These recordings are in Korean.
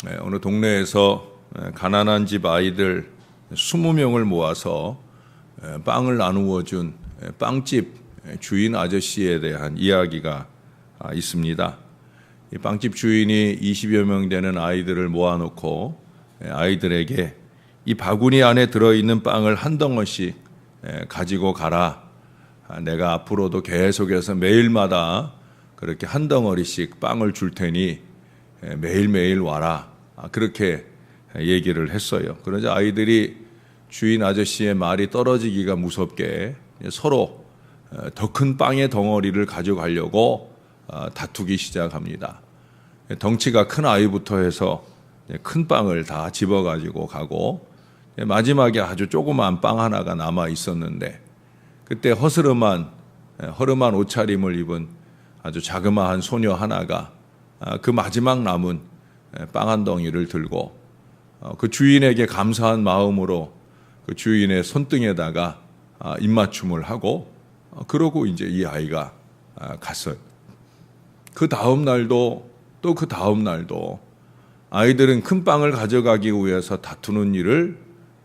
어느 동네에서 가난한 집 아이들 20명을 모아서 빵을 나누어 준 빵집 주인 아저씨에 대한 이야기가 있습니다. 이 빵집 주인이 20여 명 되는 아이들을 모아놓고 아이들에게 이 바구니 안에 들어있는 빵을 한 덩어씩 가지고 가라. 내가 앞으로도 계속해서 매일마다 그렇게 한 덩어리씩 빵을 줄 테니 매일매일 와라. 그렇게 얘기를 했어요. 그러자 아이들이 주인 아저씨의 말이 떨어지기가 무섭게 서로 더 큰 빵의 덩어리를 가져가려고 다투기 시작합니다. 덩치가 큰 아이부터 해서 큰 빵을 다 집어가지고 가고 마지막에 아주 조그만 빵 하나가 남아 있었는데 그때 허름한 옷차림을 입은 아주 자그마한 소녀 하나가 그 마지막 남은 빵 한 덩이를 들고 그 주인에게 감사한 마음으로 그 주인의 손등에다가 입맞춤을 하고 그러고 이제 이 아이가 갔어요. 그 다음 날도 또 그 다음 날도 아이들은 큰 빵을 가져가기 위해서 다투는 일을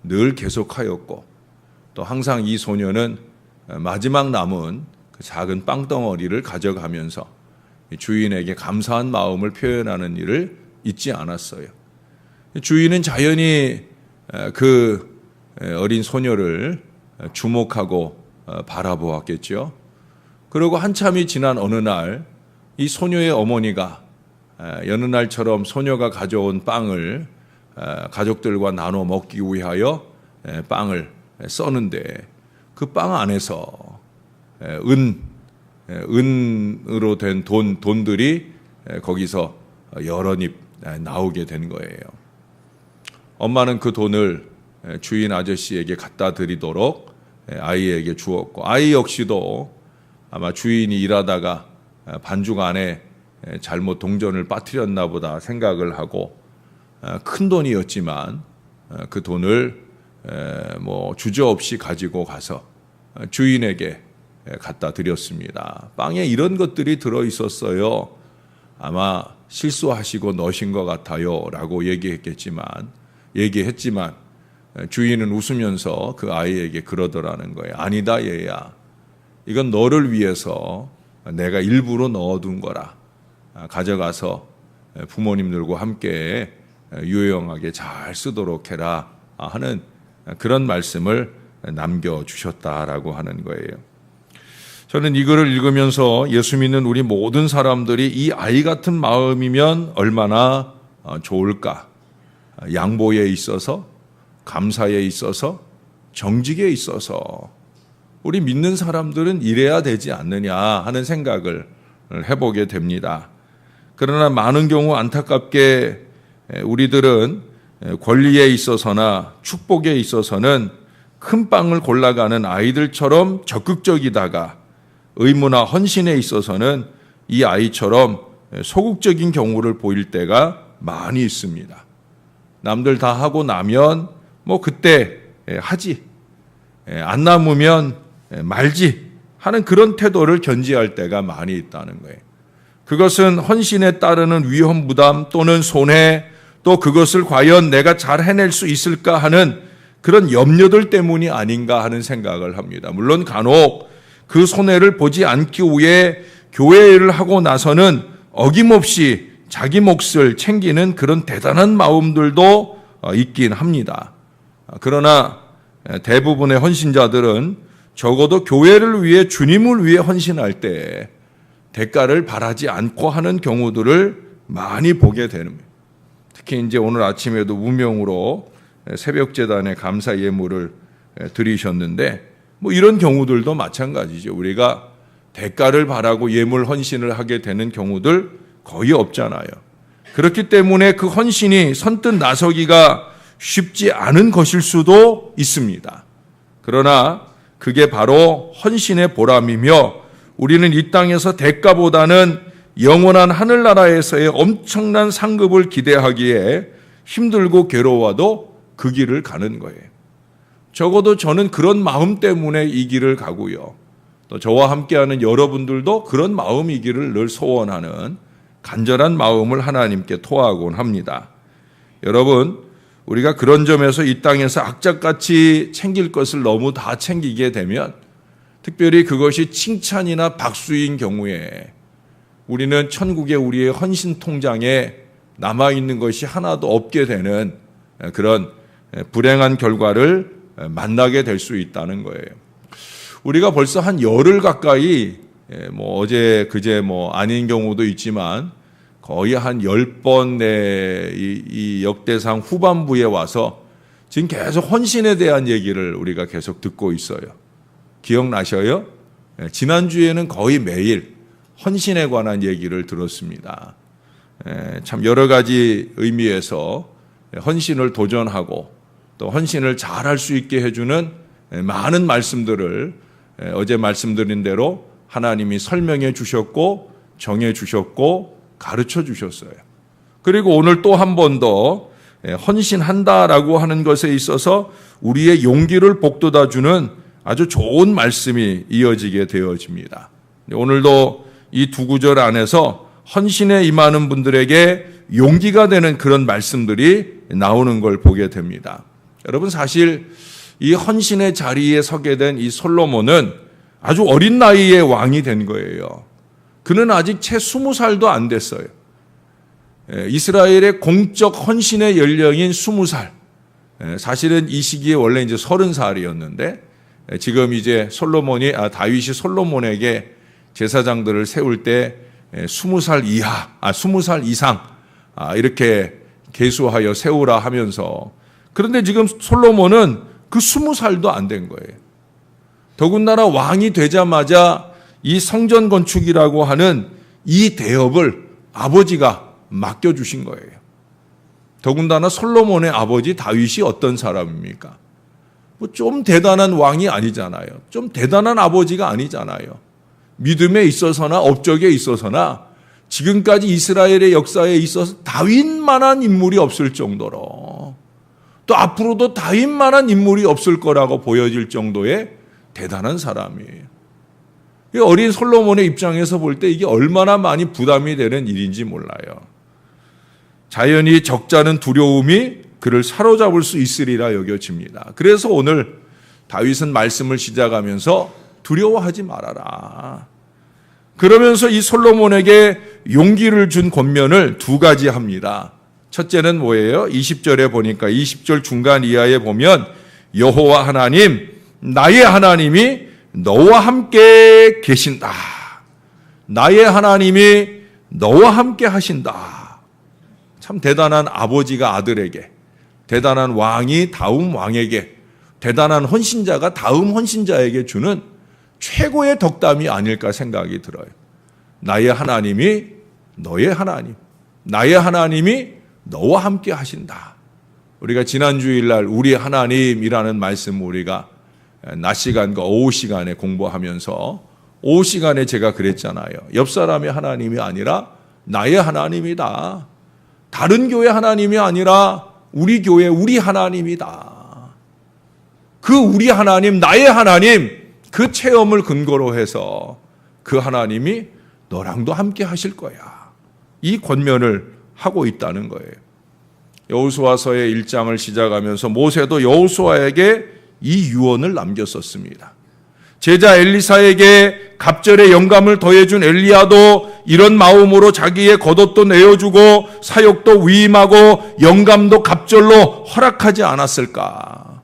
늘 계속하였고 또 항상 이 소녀는 마지막 남은 그 작은 빵 덩어리를 가져가면서 주인에게 감사한 마음을 표현하는 일을 잊지 않았어요. 주인은 자연히 그 어린 소녀를 주목하고 바라보았겠죠. 그리고 한참이 지난 어느 날 이 소녀의 어머니가 여느 날처럼 소녀가 가져온 빵을 가족들과 나눠 먹기 위하여 빵을 써는데 그 빵 안에서 은으로 된 돈들이 거기서 여러 입 나오게 된 거예요. 엄마는 그 돈을 주인 아저씨에게 갖다 드리도록 아이에게 주었고 아이 역시도 아마 주인이 일하다가 반죽 안에 잘못 동전을 빠뜨렸나 보다 생각을 하고 큰 돈이었지만 그 돈을 주저없이 가지고 가서 주인에게 갖다 드렸습니다. 빵에 이런 것들이 들어있었어요. 아마 실수하시고 넣으신 것 같아요 라고 얘기했지만 주인은 웃으면서 그 아이에게 그러더라는 거예요. 아니다 얘야. 이건 너를 위해서 내가 일부러 넣어둔 거라. 가져가서 부모님들과 함께 유용하게 잘 쓰도록 해라 하는 그런 말씀을 남겨주셨다라고 하는 거예요. 저는 이 글을 읽으면서 예수 믿는 우리 모든 사람들이 이 아이 같은 마음이면 얼마나 좋을까. 양보에 있어서, 감사에 있어서, 정직에 있어서 우리 믿는 사람들은 이래야 되지 않느냐 하는 생각을 해보게 됩니다. 그러나 많은 경우 안타깝게 우리들은 권리에 있어서나 축복에 있어서는 큰 빵을 골라가는 아이들처럼 적극적이다가 의무나 헌신에 있어서는 이 아이처럼 소극적인 경우를 보일 때가 많이 있습니다. 남들 다 하고 나면 그때 하지, 안 남으면 말지 하는 그런 태도를 견지할 때가 많이 있다는 거예요. 그것은 헌신에 따르는 위험 부담 또는 손해 또 그것을 과연 내가 잘 해낼 수 있을까 하는 그런 염려들 때문이 아닌가 하는 생각을 합니다. 물론 간혹 그 손해를 보지 않기 위해 교회 일을 하고 나서는 어김없이 자기 몫을 챙기는 그런 대단한 마음들도 있긴 합니다. 그러나 대부분의 헌신자들은 적어도 교회를 위해 주님을 위해 헌신할 때 대가를 바라지 않고 하는 경우들을 많이 보게 됩니다. 특히 이제 오늘 아침에도 무명으로 새벽 제단에 감사 예물을 드리셨는데 이런 경우들도 마찬가지죠. 우리가 대가를 바라고 예물 헌신을 하게 되는 경우들 거의 없잖아요. 그렇기 때문에 그 헌신이 선뜻 나서기가 쉽지 않은 것일 수도 있습니다. 그러나 그게 바로 헌신의 보람이며 우리는 이 땅에서 대가보다는 영원한 하늘나라에서의 엄청난 상급을 기대하기에 힘들고 괴로워도 그 길을 가는 거예요. 적어도 저는 그런 마음 때문에 이 길을 가고요. 또 저와 함께하는 여러분들도 그런 마음이기를 늘 소원하는 간절한 마음을 하나님께 토하곤 합니다. 여러분, 우리가 그런 점에서 이 땅에서 악착같이 챙길 것을 너무 다 챙기게 되면, 특별히 그것이 칭찬이나 박수인 경우에 우리는 천국의 우리의 헌신 통장에 남아있는 것이 하나도 없게 되는 그런 불행한 결과를 만나게 될 수 있다는 거예요. 우리가 벌써 한 열흘 가까이 어제 그제 아닌 경우도 있지만 거의 한 10번 이 역대상 후반부에 와서 지금 계속 헌신에 대한 얘기를 우리가 계속 듣고 있어요. 기억나셔요? 지난주에는 거의 매일 헌신에 관한 얘기를 들었습니다. 참 여러 가지 의미에서 헌신을 도전하고 또 헌신을 잘할 수 있게 해주는 많은 말씀들을 어제 말씀드린 대로 하나님이 설명해 주셨고 정해 주셨고 가르쳐 주셨어요. 그리고 오늘 또 한 번 더 헌신한다라고 하는 것에 있어서 우리의 용기를 북돋아 주는 아주 좋은 말씀이 이어지게 되어집니다. 오늘도 이 두 구절 안에서 헌신에 임하는 분들에게 용기가 되는 그런 말씀들이 나오는 걸 보게 됩니다. 여러분, 사실 이 헌신의 자리에 서게 된 이 솔로몬은 아주 어린 나이에 왕이 된 거예요. 그는 아직 채 20살도 안 됐어요. 이스라엘의 공적 헌신의 연령인 20살. 사실은 이 시기에 원래 이제 30살이었는데 지금 이제 다윗이 솔로몬에게 제사장들을 세울 때 20살 이상 이렇게 계수하여 세우라 하면서, 그런데 지금 솔로몬은 그 20살도 안 된 거예요. 더군다나 왕이 되자마자 이 성전 건축이라고 하는 이 대업을 아버지가 맡겨주신 거예요. 더군다나 솔로몬의 아버지 다윗이 어떤 사람입니까? 좀 대단한 왕이 아니잖아요. 좀 대단한 아버지가 아니잖아요. 믿음에 있어서나 업적에 있어서나 지금까지 이스라엘의 역사에 있어서 다윗만한 인물이 없을 정도로, 또 앞으로도 다윗만한 인물이 없을 거라고 보여질 정도의 대단한 사람이에요. 어린 솔로몬의 입장에서 볼 때 이게 얼마나 많이 부담이 되는 일인지 몰라요. 자연히 적잖은 두려움이 그를 사로잡을 수 있으리라 여겨집니다. 그래서 오늘 다윗은 말씀을 시작하면서 두려워하지 말아라. 그러면서 이 솔로몬에게 용기를 준 권면을 두 가지 합니다. 첫째는 뭐예요? 20절에 보니까 20절 중간 이하에 보면 여호와 하나님, 나의 하나님이 너와 함께 계신다. 나의 하나님이 너와 함께 하신다. 참 대단한 아버지가 아들에게, 대단한 왕이 다음 왕에게, 대단한 헌신자가 다음 헌신자에게 주는 최고의 덕담이 아닐까 생각이 들어요. 나의 하나님이 너의 하나님, 나의 하나님이 너와 함께 하신다. 우리가 지난 주일날 우리 하나님이라는 말씀 우리가 낮 시간과 오후 시간에 공부하면서 오후 시간에 제가 그랬잖아요. 옆 사람의 하나님이 아니라 나의 하나님이다. 다른 교회 하나님이 아니라 우리 교회 우리 하나님이다. 그 우리 하나님, 나의 하나님, 그 체험을 근거로 해서 그 하나님이 너랑도 함께 하실 거야. 이 권면을 하고 있다는 거예요. 여호수아서의 1장을 시작하면서 모세도 여호수아에게 이 유언을 남겼었습니다. 제자 엘리사에게 갑절의 영감을 더해준 엘리야도 이런 마음으로 자기의 겉옷도 내어주고 사역도 위임하고 영감도 갑절로 허락하지 않았을까?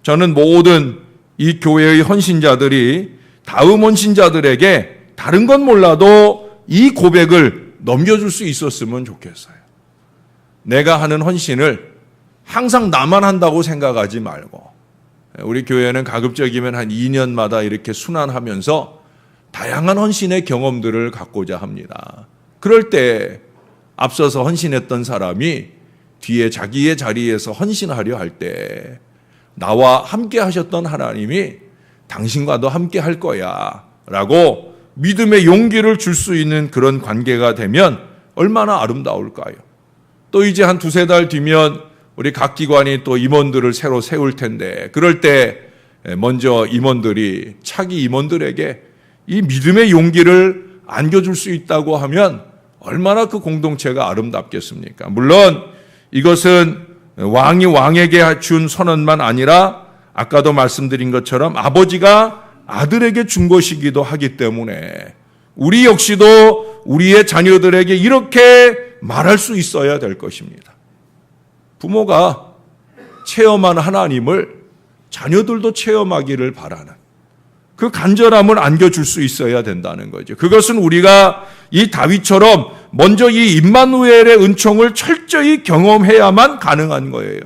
저는 모든 이 교회의 헌신자들이 다음 헌신자들에게 다른 건 몰라도 이 고백을 넘겨줄 수 있었으면 좋겠어요. 내가 하는 헌신을 항상 나만 한다고 생각하지 말고, 우리 교회는 가급적이면 한 2년마다 이렇게 순환하면서 다양한 헌신의 경험들을 갖고자 합니다. 그럴 때 앞서서 헌신했던 사람이 뒤에 자기의 자리에서 헌신하려 할 때 나와 함께 하셨던 하나님이 당신과도 함께 할 거야 라고 믿음의 용기를 줄 수 있는 그런 관계가 되면 얼마나 아름다울까요? 또 이제 한 두세 달 뒤면 우리 각 기관이 또 임원들을 새로 세울 텐데, 그럴 때 먼저 임원들이 차기 임원들에게 이 믿음의 용기를 안겨줄 수 있다고 하면 얼마나 그 공동체가 아름답겠습니까? 물론 이것은 왕이 왕에게 준 선언만 아니라 아까도 말씀드린 것처럼 아버지가 아들에게 준 것이기도 하기 때문에 우리 역시도 우리의 자녀들에게 이렇게 말할 수 있어야 될 것입니다. 부모가 체험한 하나님을 자녀들도 체험하기를 바라는 그 간절함을 안겨줄 수 있어야 된다는 거죠. 그것은 우리가 이 다윗처럼 먼저 이 임마누엘의 은총을 철저히 경험해야만 가능한 거예요.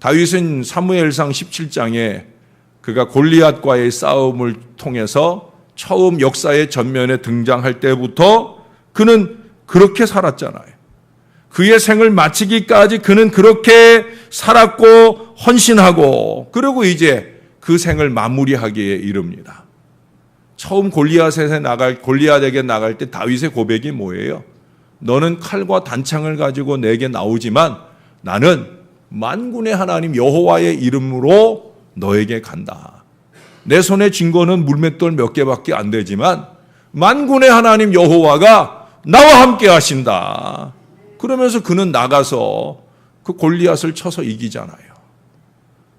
다윗은 사무엘상 17장에 그가 골리앗과의 싸움을 통해서 처음 역사의 전면에 등장할 때부터 그는 그렇게 살았잖아요. 그의 생을 마치기까지 그는 그렇게 살았고 헌신하고 그리고 이제 그 생을 마무리하기에 이릅니다. 처음 골리앗에게 나갈 때 다윗의 고백이 뭐예요? 너는 칼과 단창을 가지고 내게 나오지만 나는 만군의 하나님 여호와의 이름으로 너에게 간다. 내 손에 쥔 거는 물맷돌 몇 개밖에 안 되지만 만군의 하나님 여호와가 나와 함께 하신다. 그러면서 그는 나가서 그 골리앗을 쳐서 이기잖아요.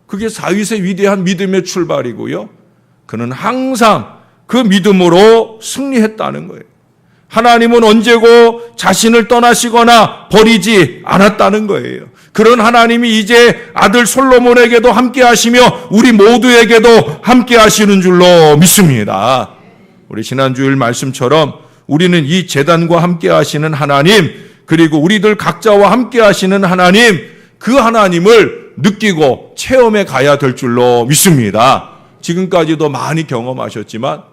그게 다윗의 위대한 믿음의 출발이고요. 그는 항상 그 믿음으로 승리했다는 거예요. 하나님은 언제고 자신을 떠나시거나 버리지 않았다는 거예요. 그런 하나님이 이제 아들 솔로몬에게도 함께 하시며 우리 모두에게도 함께 하시는 줄로 믿습니다. 우리 지난주일 말씀처럼 우리는 이 제단과 함께 하시는 하나님, 그리고 우리들 각자와 함께 하시는 하나님, 그 하나님을 느끼고 체험해 가야 될 줄로 믿습니다. 지금까지도 많이 경험하셨지만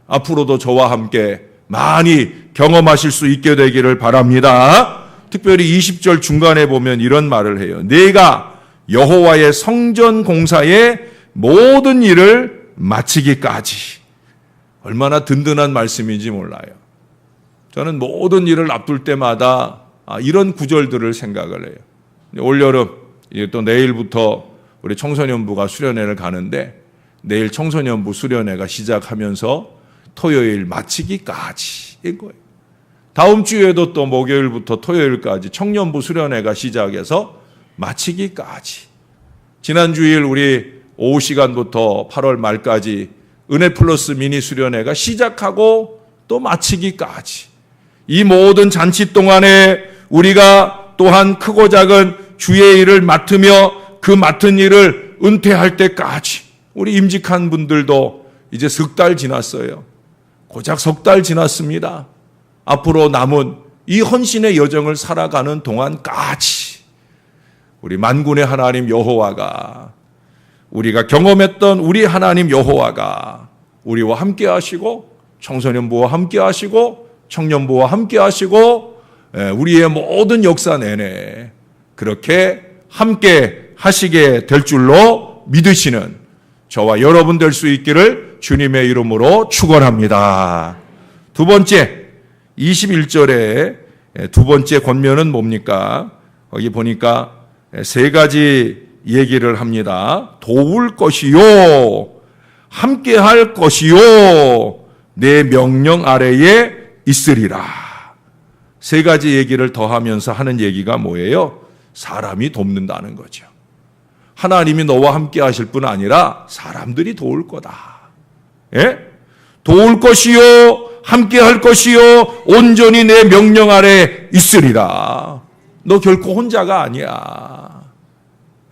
앞으로도 저와 함께 많이 경험하실 수 있게 되기를 바랍니다. 특별히 20절 중간에 보면 이런 말을 해요. 내가 여호와의 성전 공사의 모든 일을 마치기까지. 얼마나 든든한 말씀인지 몰라요. 저는 모든 일을 앞둘 때마다 이런 구절들을 생각을 해요. 올여름 또 내일부터 우리 청소년부가 수련회를 가는데 내일 청소년부 수련회가 시작하면서 토요일 마치기까지인 거예요. 다음 주에도 또 목요일부터 토요일까지 청년부 수련회가 시작해서 마치기까지. 지난주일 우리 오후 시간부터 8월 말까지 은혜 플러스 미니 수련회가 시작하고 또 마치기까지. 이 모든 잔치 동안에 우리가 또한 크고 작은 주의 일을 맡으며 그 맡은 일을 은퇴할 때까지 우리 임직한 분들도 이제 석 달 지났어요. 고작 석 달 지났습니다. 앞으로 남은 이 헌신의 여정을 살아가는 동안까지 우리 만군의 하나님 여호와가, 우리가 경험했던 우리 하나님 여호와가 우리와 함께 하시고 청소년부와 함께 하시고 청년부와 함께 하시고 우리의 모든 역사 내내 그렇게 함께 하시게 될 줄로 믿으시는 저와 여러분 될 수 있기를 주님의 이름으로 축원합니다. 두 번째, 21절에 두 번째 권면은 뭡니까? 거기 보니까 세 가지 얘기를 합니다. 도울 것이요, 함께 할 것이요, 내 명령 아래에 있으리라. 세 가지 얘기를 더하면서 하는 얘기가 뭐예요? 사람이 돕는다는 거죠. 하나님이 너와 함께 하실 뿐 아니라 사람들이 도울 거다. 예? 도울 것이요, 함께 할 것이요, 온전히 내 명령 아래 있으리라. 너 결코 혼자가 아니야.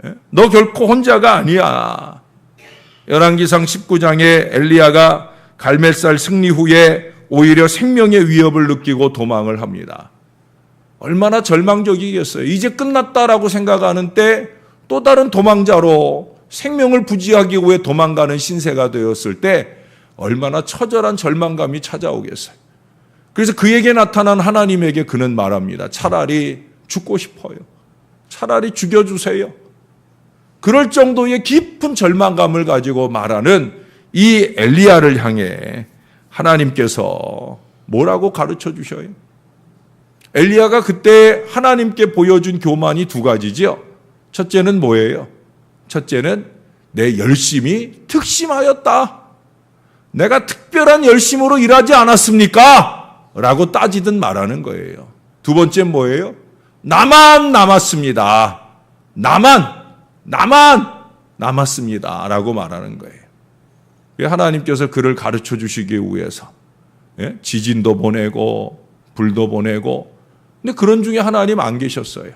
예? 너 결코 혼자가 아니야. 열왕기상 19장에 엘리야가 갈멜살 승리 후에 오히려 생명의 위협을 느끼고 도망을 합니다. 얼마나 절망적이겠어요. 이제 끝났다라고 생각하는 때 또 다른 도망자로 생명을 부지하기 위해 도망가는 신세가 되었을 때 얼마나 처절한 절망감이 찾아오겠어요. 그래서 그에게 나타난 하나님에게 그는 말합니다. 차라리 죽고 싶어요. 차라리 죽여주세요. 그럴 정도의 깊은 절망감을 가지고 말하는 이 엘리야를 향해 하나님께서 뭐라고 가르쳐 주셔요? 엘리야가 그때 하나님께 보여준 교만이 두 가지죠. 첫째는 뭐예요? 첫째는 내 열심이 특심하였다. 내가 특별한 열심으로 일하지 않았습니까? 라고 따지듯 말하는 거예요. 두 번째는 뭐예요? 나만 남았습니다. 나만 남았습니다. 라고 말하는 거예요. 하나님께서 그를 가르쳐 주시기 위해서 지진도 보내고 불도 보내고, 근데 그런 중에 하나님 안 계셨어요.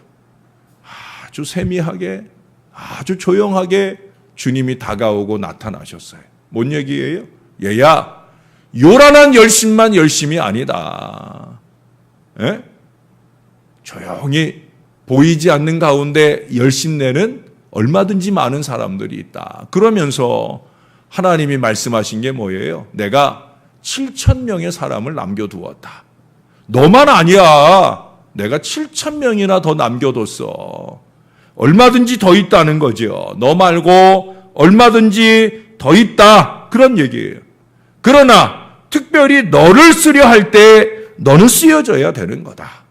아주 세미하게, 아주 조용하게 주님이 다가오고 나타나셨어요. 뭔 얘기예요? 얘야, 요란한 열심만 열심이 아니다. 조용히 보이지 않는 가운데 열심 내는 얼마든지 많은 사람들이 있다. 그러면서 하나님이 말씀하신 게 뭐예요? 내가 7,000명의 사람을 남겨두었다. 너만 아니야. 내가 7,000명이나 더 남겨뒀어. 얼마든지 더 있다는 거죠. 너 말고 얼마든지 더 있다. 그런 얘기예요. 그러나 특별히 너를 쓰려 할 때 너는 쓰여져야 되는 거다.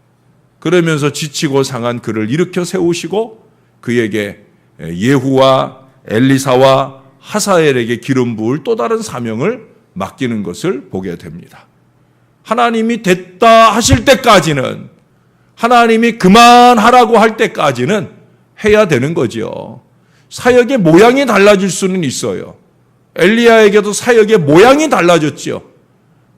그러면서 지치고 상한 그를 일으켜 세우시고 그에게 예후와 엘리사와 하사엘에게 기름 부을 또 다른 사명을 맡기는 것을 보게 됩니다. 하나님이 됐다 하실 때까지는, 하나님이 그만하라고 할 때까지는 해야 되는 거죠. 사역의 모양이 달라질 수는 있어요. 엘리야에게도 사역의 모양이 달라졌죠.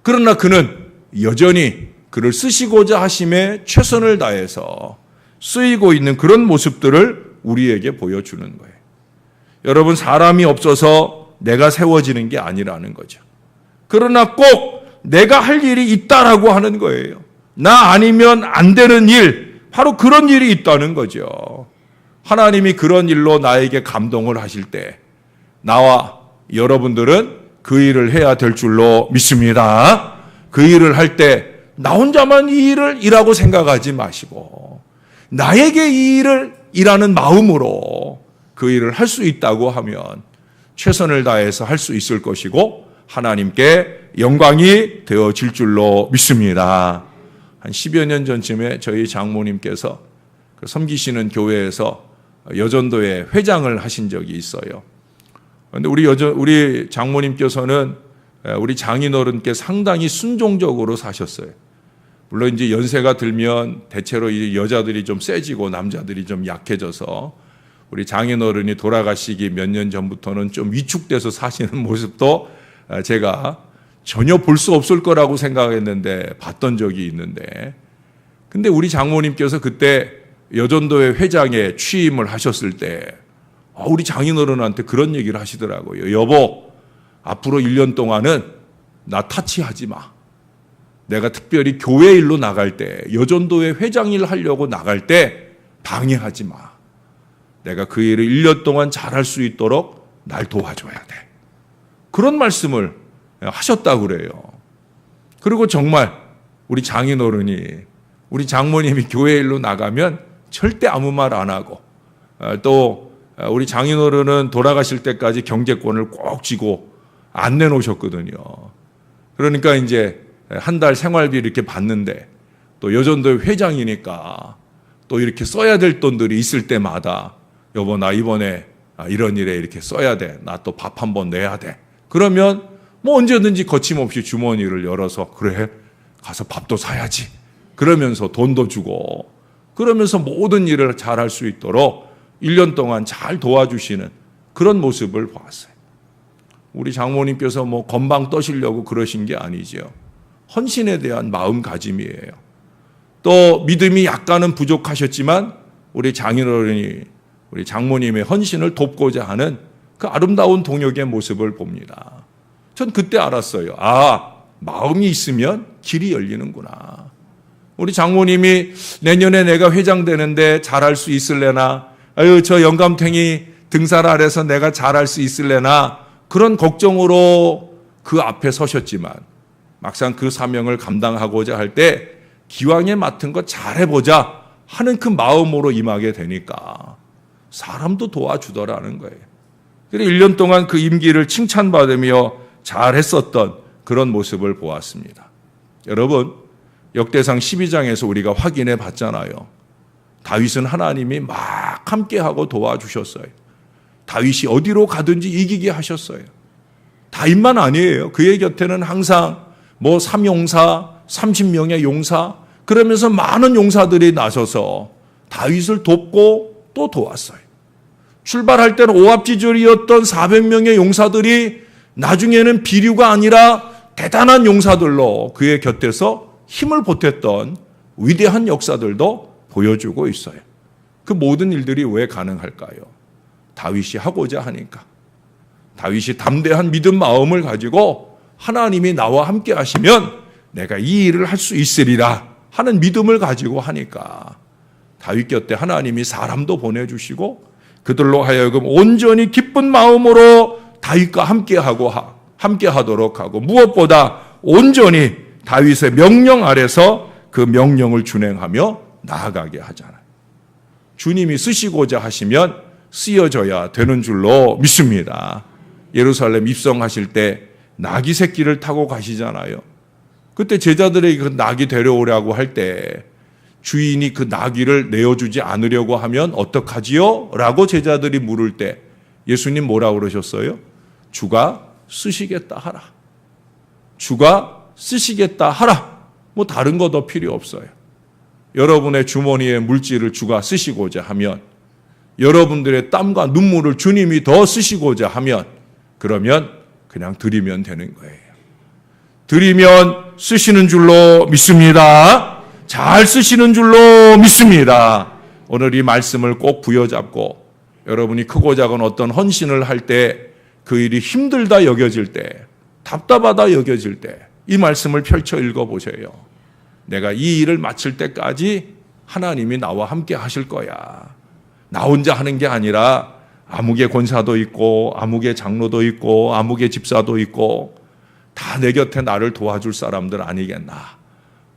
그러나 그는 여전히 그를 쓰시고자 하심에 최선을 다해서 쓰이고 있는 그런 모습들을 우리에게 보여주는 거예요. 여러분, 사람이 없어서 내가 세워지는 게 아니라는 거죠. 그러나 꼭 내가 할 일이 있다라고 하는 거예요. 나 아니면 안 되는 일, 바로 그런 일이 있다는 거죠. 하나님이 그런 일로 나에게 감동을 하실 때 나와 여러분들은 그 일을 해야 될 줄로 믿습니다. 그 일을 할 때 나 혼자만 이 일을 일하고 생각하지 마시고 나에게 이 일을 일하는 마음으로 그 일을 할 수 있다고 하면 최선을 다해서 할 수 있을 것이고 하나님께 영광이 되어질 줄로 믿습니다. 한 10여 년 전쯤에 저희 장모님께서 섬기시는 교회에서 여전도회 회장을 하신 적이 있어요. 그런데 우리 장모님께서는 우리 장인어른께 상당히 순종적으로 사셨어요. 물론 이제 연세가 들면 대체로 이 여자들이 좀 세지고 남자들이 좀 약해져서 우리 장인어른이 돌아가시기 몇 년 전부터는 좀 위축돼서 사시는 모습도 제가 전혀 볼 수 없을 거라고 생각했는데 봤던 적이 있는데, 근데 우리 장모님께서 그때 여전도회 회장에 취임을 하셨을 때 우리 장인어른한테 그런 얘기를 하시더라고요. 여보, 앞으로 1년 동안은 나 타치하지 마. 내가 특별히 교회 일로 나갈 때, 여전도회 회장 일 하려고 나갈 때 방해하지 마. 내가 그 일을 1년 동안 잘할 수 있도록 날 도와줘야 돼. 그런 말씀을 하셨다고 그래요. 그리고 정말 우리 장인어른이, 우리 장모님이 교회 일로 나가면 절대 아무 말 안 하고, 또 우리 장인어른은 돌아가실 때까지 경제권을 꼭 쥐고 안 내놓으셨거든요. 그러니까 이제 한 달 생활비 이렇게 받는데 또 여전도회 회장이니까 또 이렇게 써야 될 돈들이 있을 때마다 여보, 나 이번에 이런 일에 이렇게 써야 돼. 나 또 밥 한 번 내야 돼. 그러면 뭐 언제든지 거침없이 주머니를 열어서 그래, 가서 밥도 사야지. 그러면서 돈도 주고, 그러면서 모든 일을 잘할 수 있도록 1년 동안 잘 도와주시는 그런 모습을 보았어요. 우리 장모님께서 뭐 건방 떠시려고 그러신 게 아니죠. 헌신에 대한 마음가짐이에요. 또 믿음이 약간은 부족하셨지만 우리 장인어른이 우리 장모님의 헌신을 돕고자 하는 그 아름다운 동역의 모습을 봅니다. 전 그때 알았어요. 마음이 있으면 길이 열리는구나. 우리 장모님이 내년에 내가 회장 되는데 잘할 수 있을래나, 저 영감탱이 등살 아래서 내가 잘할 수 있을래나, 그런 걱정으로 그 앞에 서셨지만 막상 그 사명을 감당하고자 할 때 기왕에 맡은 거 잘해보자 하는 그 마음으로 임하게 되니까 사람도 도와주더라는 거예요. 그래서 1년 동안 그 임기를 칭찬받으며 잘했었던 그런 모습을 보았습니다. 여러분, 역대상 12장에서 우리가 확인해 봤잖아요. 다윗은 하나님이 막 함께하고 도와주셨어요. 다윗이 어디로 가든지 이기게 하셨어요. 다윗만 아니에요. 그의 곁에는 항상 삼용사, 30명의 용사, 그러면서 많은 용사들이 나서서 다윗을 돕고 또 도왔어요. 출발할 때는 오합지졸이었던 400명의 용사들이 나중에는 비류가 아니라 대단한 용사들로 그의 곁에서 힘을 보탰던 위대한 역사들도 보여주고 있어요. 그 모든 일들이 왜 가능할까요? 다윗이 하고자 하니까. 다윗이 담대한 믿음 마음을 가지고 하나님이 나와 함께 하시면 내가 이 일을 할 수 있으리라 하는 믿음을 가지고 하니까 다윗 곁에 하나님이 사람도 보내주시고 그들로 하여금 온전히 기쁜 마음으로 다윗과 함께 하도록 하고 무엇보다 온전히 다윗의 명령 아래서 그 명령을 준행하며 나아가게 하잖아요. 주님이 쓰시고자 하시면 쓰여져야 되는 줄로 믿습니다. 예루살렘 입성하실 때 나귀 새끼를 타고 가시잖아요. 그때 제자들에게 그 나귀 데려오라고 할 때 주인이 그 나귀를 내어주지 않으려고 하면 어떡하지요? 라고 제자들이 물을 때 예수님 뭐라고 그러셨어요? 주가 쓰시겠다 하라. 주가 쓰시겠다 하라. 뭐 다른 거 더 필요 없어요. 여러분의 주머니에 물질을 주가 쓰시고자 하면, 여러분들의 땀과 눈물을 주님이 더 쓰시고자 하면, 그러면 그냥 드리면 되는 거예요. 드리면 쓰시는 줄로 믿습니다. 잘 쓰시는 줄로 믿습니다. 오늘 이 말씀을 꼭 부여잡고 여러분이 크고 작은 어떤 헌신을 할 때 그 일이 힘들다 여겨질 때, 답답하다 여겨질 때 이 말씀을 펼쳐 읽어보세요. 내가 이 일을 마칠 때까지 하나님이 나와 함께 하실 거야. 나 혼자 하는 게 아니라 아무개 권사도 있고 아무개 장로도 있고 아무개 집사도 있고 다 내 곁에 나를 도와줄 사람들 아니겠나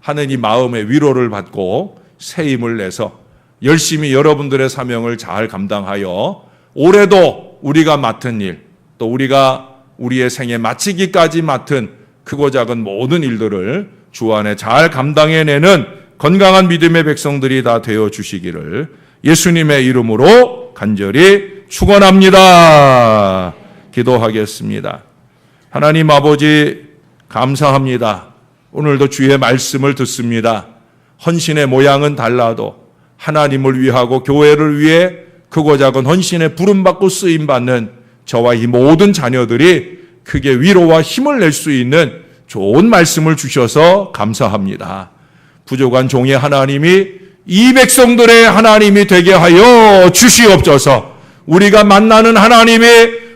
하는 이 마음의 위로를 받고 새 힘을 내서 열심히 여러분들의 사명을 잘 감당하여 올해도 우리가 맡은 일, 또 우리가 우리의 생에 마치기까지 맡은 크고 작은 모든 일들을 주 안에 잘 감당해내는 건강한 믿음의 백성들이 다 되어 주시기를 예수님의 이름으로 간절히 축원합니다. 기도하겠습니다. 하나님 아버지 감사합니다. 오늘도 주의 말씀을 듣습니다. 헌신의 모양은 달라도 하나님을 위하고 교회를 위해 크고 작은 헌신에 부름받고 쓰임받는 저와 이 모든 자녀들이 크게 위로와 힘을 낼 수 있는 좋은 말씀을 주셔서 감사합니다. 부족한 종의 하나님이 이 백성들의 하나님이 되게 하여 주시옵소서. 우리가 만나는 하나님이,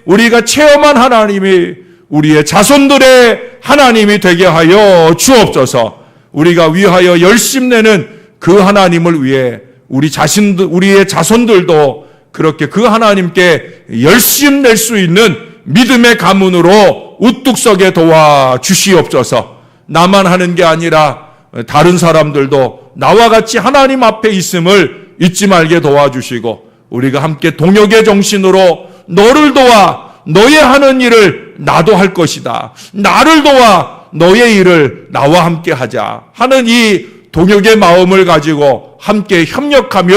우리가 체험한 하나님이 우리의 자손들의 하나님이 되게 하여 주옵소서. 우리가 위하여 열심내는 그 하나님을 위해 우리의 자손들도 그렇게 그 하나님께 열심 낼 수 있는 믿음의 가문으로 우뚝 서게 도와 주시옵소서. 나만 하는 게 아니라 다른 사람들도 나와 같이 하나님 앞에 있음을 잊지 말게 도와주시고 우리가 함께 동역의 정신으로 너를 도와 너의 하는 일을 나도 할 것이다. 나를 도와 너의 일을 나와 함께 하자 하는 이 동역의 마음을 가지고 함께 협력하며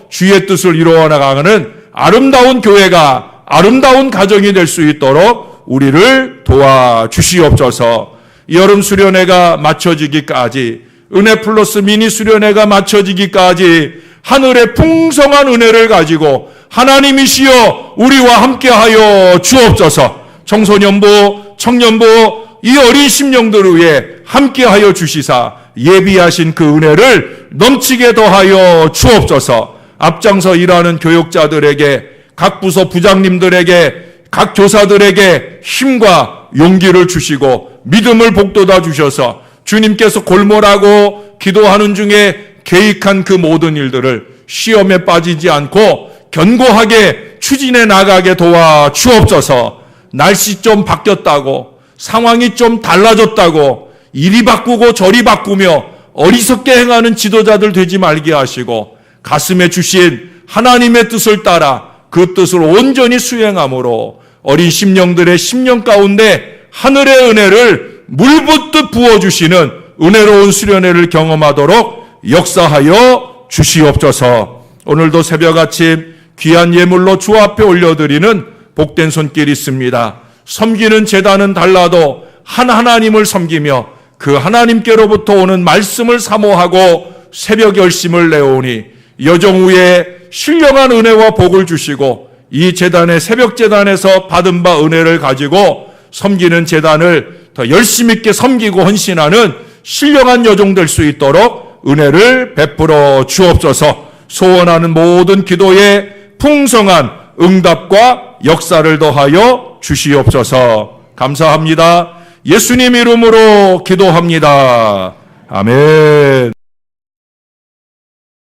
주의 뜻을 이루어 나가는 아름다운 교회가, 아름다운 가정이 될 수 있도록 우리를 도와주시옵소서. 여름 수련회가 마쳐지기까지, 은혜 플러스 미니 수련회가 마쳐지기까지 하늘의 풍성한 은혜를 가지고 하나님이시여 우리와 함께하여 주옵소서. 청소년부, 청년부, 이 어린 심령들을 위해 함께하여 주시사 예비하신 그 은혜를 넘치게 더하여 주옵소서. 앞장서 일하는 교육자들에게, 각 부서 부장님들에게, 각 교사들에게 힘과 용기를 주시고 믿음을 복돋아 주셔서 주님께서 골몰하고 기도하는 중에 계획한 그 모든 일들을 시험에 빠지지 않고 견고하게 추진해 나가게 도와 주옵소서. 날씨 좀 바뀌었다고, 상황이 좀 달라졌다고 이리 바꾸고 저리 바꾸며 어리석게 행하는 지도자들 되지 말게 하시고 가슴에 주신 하나님의 뜻을 따라 그 뜻을 온전히 수행함으로 어린 심령들의 심령 가운데 하늘의 은혜를 물붓듯 부어주시는 은혜로운 수련회를 경험하도록 역사하여 주시옵소서. 오늘도 새벽 아침 귀한 예물로 주 앞에 올려드리는 복된 손길이 있습니다. 섬기는 제단은 달라도 한 하나님을 섬기며 그 하나님께로부터 오는 말씀을 사모하고 새벽 열심을 내오니 여정 후에 신령한 은혜와 복을 주시고 이 재단의 새벽 재단에서 받은 바 은혜를 가지고 섬기는 재단을 더 열심히 있게 섬기고 헌신하는 신령한 여종 될 수 있도록 은혜를 베풀어 주옵소서. 소원하는 모든 기도에 풍성한 응답과 역사를 더하여 주시옵소서. 감사합니다. 예수님 이름으로 기도합니다. 아멘.